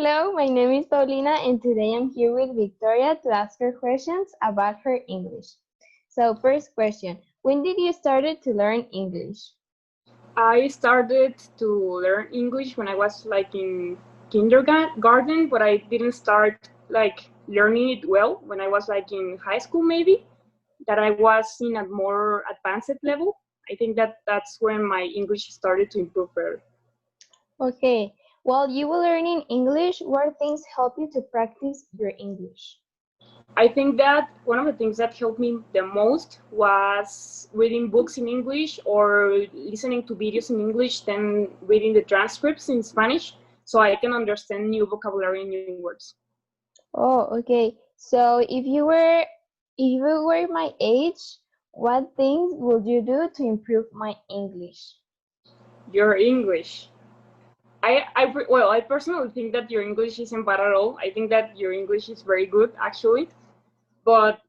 Hello, my name is Paulina, and today I'm here with Victoria to ask her questions about her English. So, first question, when did you started to learn English? I started to learn English when I was like in kindergarten, but I didn't start like learning it well when I was like in high school maybe, that I was in a more advanced level. I think that that's when my English started to improve better. Okay, while you were learning English, what things help you to practice your English? I think that one of the things that helped me the most was reading books in English or listening to videos in English, then reading the transcripts in Spanish so I can understand new vocabulary and new words. Oh, okay. So, if you were my age, what things would you do to improve my English? Your English. I personally think that your English isn't bad at all. I think that your English is very good actually. But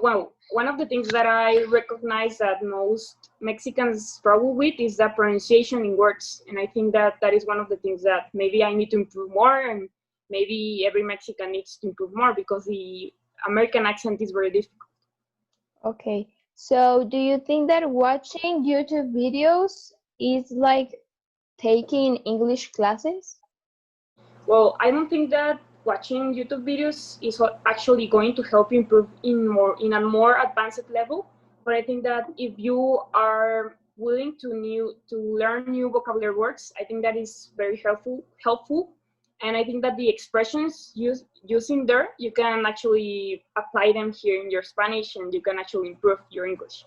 well, one of the things that I recognize that most Mexicans struggle with is the pronunciation in words, and I think that that is one of the things that maybe I need to improve more, and maybe every Mexican needs to improve more because the American accent is very difficult. Okay, so do you think that watching YouTube videos is like taking English classes? Well, I don't think that watching YouTube videos is what actually going to help you improve in a more advanced level. But I think that if you are willing to learn new vocabulary words, I think that is very helpful. And I think that the expressions using there, you can actually apply them here in your Spanish, and you can actually improve your English.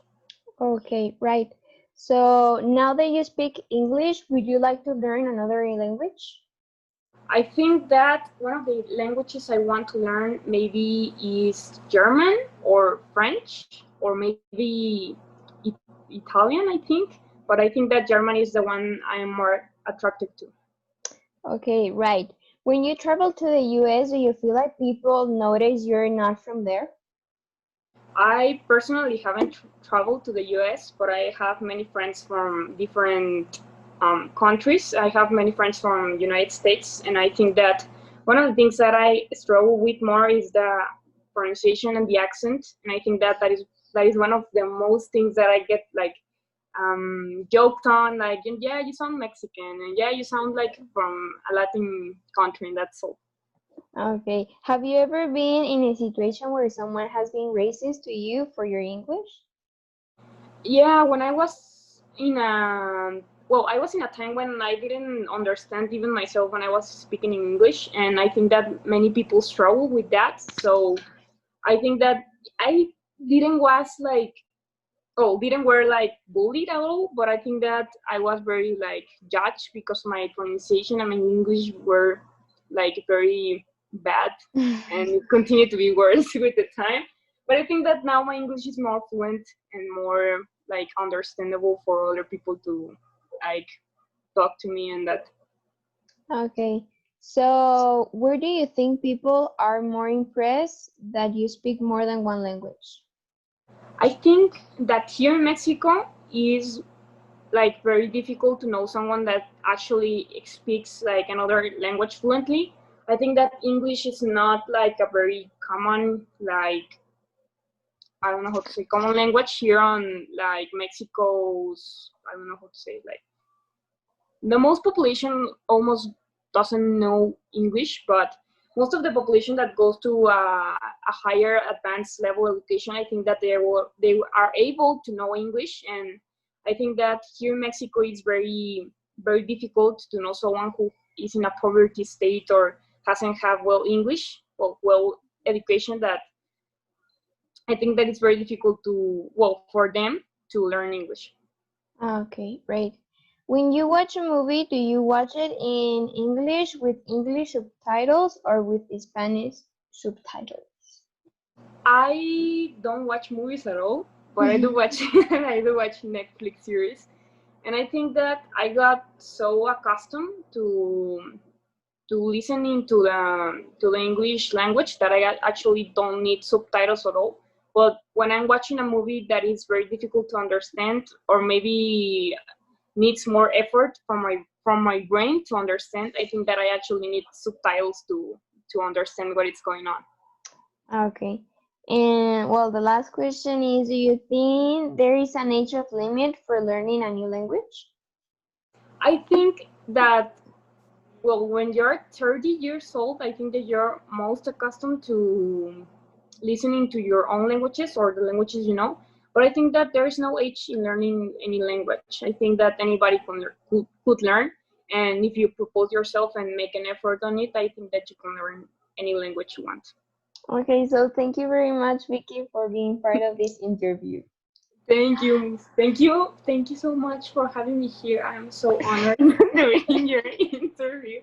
Okay, right. So now that you speak English, would you like to learn another language? I think that one of the languages I want to learn maybe is German or French or maybe Italian, I think. But I think that German is the one I am more attracted to. Okay, right. When you travel to the US, do you feel like people notice you're not from there? I personally haven't traveled to the US, but I have many friends from different countries. I have many friends from United States, and I think that one of the things that I struggle with more is the pronunciation and the accent. And I think that that is one of the most things that I get like joked on, like, yeah, you sound Mexican, and yeah, you sound like from a Latin country, and that's all. Okay. Have you ever been in a situation where someone has been racist to you for your English? Yeah, when I was in a I was in a time when I didn't understand even myself when I was speaking in English, and I think that many people struggle with that. So I think that I didn't was like didn't were like bullied at all, but I think that I was very like judged because my pronunciation and my English were like very bad, and it continued to be worse with the time. But I think that now my English is more fluent and more like understandable for other people to like talk to me and that. Okay. So, where do you think people are more impressed that you speak more than one language? I think that here in Mexico is like very difficult to know someone that actually speaks like another language fluently. I think that English is not like a very common like I don't know how to say common language here on like Mexico's I don't know how to say like the most population almost doesn't know English, but most of the population that goes to a higher advanced level education, I think that they are able to know English, and I think that here in Mexico it's very difficult to know someone who is in a poverty state or hasn't have well English, well education. That I think that it's very difficult to for them to learn English. Okay, great. When you watch a movie, do you watch it in English with English subtitles or with Spanish subtitles? I don't watch movies at all, but I do watch I do watch Netflix series, and I think that I got so accustomed to listening to the English language that I actually don't need subtitles at all. But when I'm watching a movie that is very difficult to understand, or maybe needs more effort from my brain to understand. I think that I actually need subtitles to understand what is going on. Okay. And well, the last question is, do you think there is an age of limit for learning a new language? I think that, well, when you're 30 years old, I think that you're most accustomed to listening to your own languages or the languages you know. But I think that there is no age in learning any language. I think that anybody could learn. And if you propose yourself and make an effort on it, I think that you can learn any language you want. Okay, so thank you very much, Vicky, for being part of this interview. Thank you, Miss. Thank you so much for having me here. I'm so honored to be in your interview.